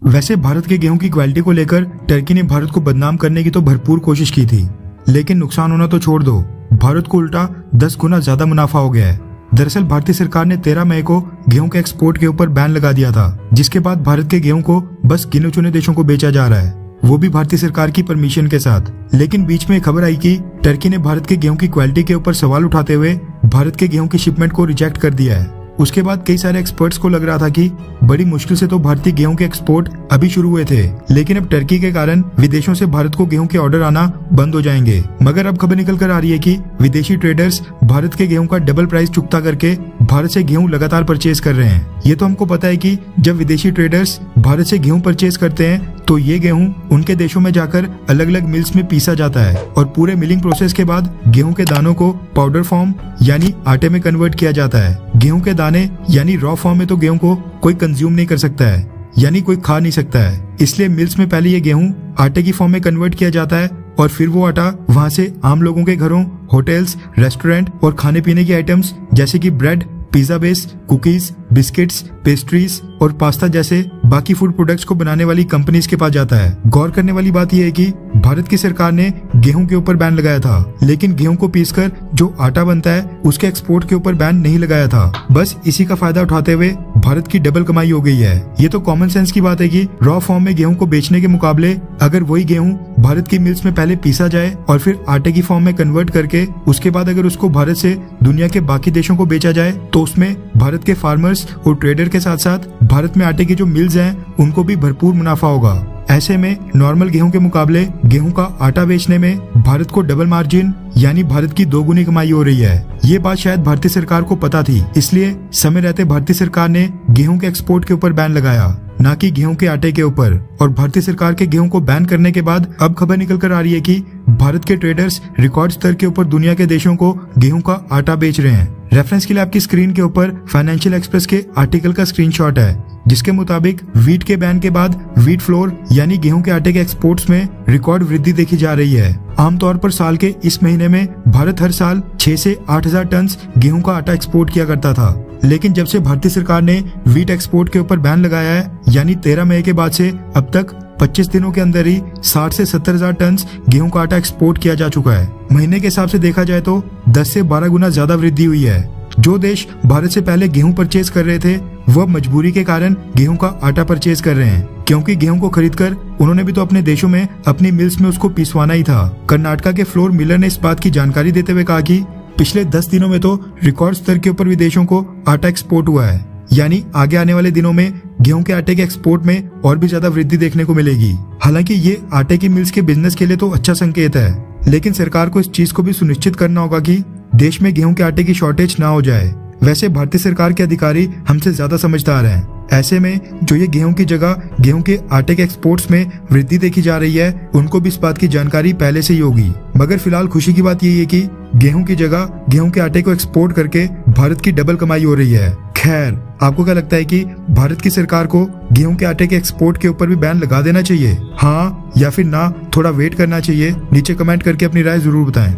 वैसे भारत के गेहूं की क्वालिटी को लेकर टर्की ने भारत को बदनाम करने की तो भरपूर कोशिश की थी, लेकिन नुकसान होना तो छोड़ दो, भारत को उल्टा 10 गुना ज्यादा मुनाफा हो गया है। दरअसल भारतीय सरकार ने 13 मई को गेहूं के एक्सपोर्ट के ऊपर बैन लगा दिया था, जिसके बाद भारत के गेहूं को बस गिने चुने देशों को बेचा जा रहा है, वो भी भारतीय सरकार की परमिशन के साथ। लेकिन बीच में खबर आई कि टर्की ने भारत के गेहूं की क्वालिटी के ऊपर सवाल उठाते हुए भारत के गेहूं की शिपमेंट को रिजेक्ट कर दिया है। उसके बाद कई सारे एक्सपर्ट्स को लग रहा था कि बड़ी मुश्किल से तो भारतीय गेहूं के एक्सपोर्ट अभी शुरू हुए थे, लेकिन अब टर्की के कारण विदेशों से भारत को गेहूं के ऑर्डर आना बंद हो जाएंगे। मगर अब खबर निकल कर आ रही है कि विदेशी ट्रेडर्स भारत के गेहूं का डबल प्राइस चुकता करके भारत से गेहूं लगातार परचेज कर रहे हैं। ये तो हमको पता है कि जब विदेशी ट्रेडर्स भारत से गेहूं परचेज करते हैं तो ये गेहूं उनके देशों में जाकर अलग अलग मिल्स में पीसा जाता है और पूरे मिलिंग प्रोसेस के बाद गेहूं के दानों को पाउडर फॉर्म यानी आटे में कन्वर्ट किया जाता है। गेहूं के दाने यानी रॉ फॉर्म में तो गेहूं को कोई कंज्यूम नहीं कर सकता है, यानी कोई खा नहीं सकता है, इसलिए मिल्स में पहले ये गेहूं आटे की फॉर्म में कन्वर्ट किया जाता है और फिर वो आटा वहां से आम लोगों के घरों, होटल्स, रेस्टोरेंट और खाने पीने की आइटम्स जैसे कि bread, pizza base, cookies, biscuits, pastries और पास्ता जैसे बाकी फूड प्रोडक्ट्स को बनाने वाली कंपनीज के पास जाता है। गौर करने वाली बात यह है कि भारत की सरकार ने गेहूं के ऊपर बैन लगाया था, लेकिन गेहूं को पीसकर जो आटा बनता है उसके एक्सपोर्ट के ऊपर बैन नहीं लगाया था। बस इसी का फायदा उठाते हुए भारत की डबल कमाई हो गई है। ये तो कॉमन सेंस की बात है कि रॉ फॉर्म में गेहूं को बेचने के मुकाबले अगर वही गेहूं भारत की मिल्स में पहले पीसा जाए और फिर आटे की फॉर्म में कन्वर्ट करके उसके बाद अगर उसको भारत से दुनिया के बाकी देशों को बेचा जाए तो उसमें भारत के फार्मर्स और ट्रेडर के साथ साथ भारत में आटे की जो मिल्स हैं उनको भी भरपूर मुनाफा होगा। ऐसे में नॉर्मल गेहूं के मुकाबले गेहूं का आटा बेचने में भारत को डबल मार्जिन यानी भारत की 2 गुनी कमाई हो रही है। ये बात शायद भारतीय सरकार को पता थी, इसलिए समय रहते भारतीय सरकार ने गेहूं के एक्सपोर्ट के ऊपर बैन लगाया, न कि गेहूं के आटे के ऊपर। और भारतीय सरकार के गेहूं को बैन करने के बाद अब खबर निकल कर आ रही है कि भारत के ट्रेडर्स रिकॉर्ड स्तर के ऊपर दुनिया के देशों को गेहूं का आटा बेच रहे हैं। रेफरेंस के लिए आपकी स्क्रीन के ऊपर फाइनेंशियल एक्सप्रेस के आर्टिकल का स्क्रीनशॉट है, जिसके मुताबिक वीट के बैन के बाद वीट फ्लोर यानी गेहूं के आटे के एक्सपोर्ट्स में रिकॉर्ड वृद्धि देखी जा रही है। आमतौर पर साल के इस महीने में भारत हर साल 6 से 8,000 टन गेहूं का आटा एक्सपोर्ट किया करता था, लेकिन जब से भारतीय सरकार ने वीट एक्सपोर्ट के ऊपर बैन लगाया है यानी 13 मई के बाद से अब तक 25 दिनों के अंदर ही 60 से 70,000 टन गेहूं का आटा एक्सपोर्ट किया जा चुका है। महीने के हिसाब से देखा जाए तो 10 से 12 गुना ज्यादा वृद्धि हुई है। जो देश भारत से पहले गेहूं परचेज कर रहे थे वह मजबूरी के कारण गेहूं का आटा परचेज कर रहे हैं, क्योंकि गेहूं को खरीदकर उन्होंने भी तो अपने देशों में अपनी मिल्स में उसको पिसवाना ही था। कर्नाटका के फ्लोर मिलर ने इस बात की जानकारी देते हुए कहा कि पिछले 10 दिनों में तो रिकॉर्ड स्तर के ऊपर विदेशों को आटा एक्सपोर्ट हुआ है, यानी आगे आने वाले दिनों में गेहूं के आटे के एक्सपोर्ट में और भी ज्यादा वृद्धि देखने को मिलेगी। हालांकि ये आटे की मिल्स के बिजनेस के लिए तो अच्छा संकेत है, लेकिन सरकार को इस चीज को भी सुनिश्चित करना होगा कि देश में गेहूं के आटे की शॉर्टेज ना हो जाए। वैसे भारतीय सरकार के अधिकारी हमसे ज्यादा समझदार हैं। ऐसे में जो ये गेहूं की जगह गेहूं के आटे के एक्सपोर्ट्स में वृद्धि देखी जा रही है उनको भी इस बात की जानकारी पहले से ही होगी। मगर फिलहाल खुशी की बात यही है कि गेहूं की जगह गेहूं के आटे को एक्सपोर्ट करके भारत की डबल कमाई हो रही है। खैर, आपको क्या लगता है कि भारत की सरकार को गेहूं के आटे के एक्सपोर्ट के ऊपर भी बैन लगा देना चाहिए? हाँ या फिर ना, थोड़ा वेट करना चाहिए? नीचे कमेंट करके अपनी राय जरूर बताएं।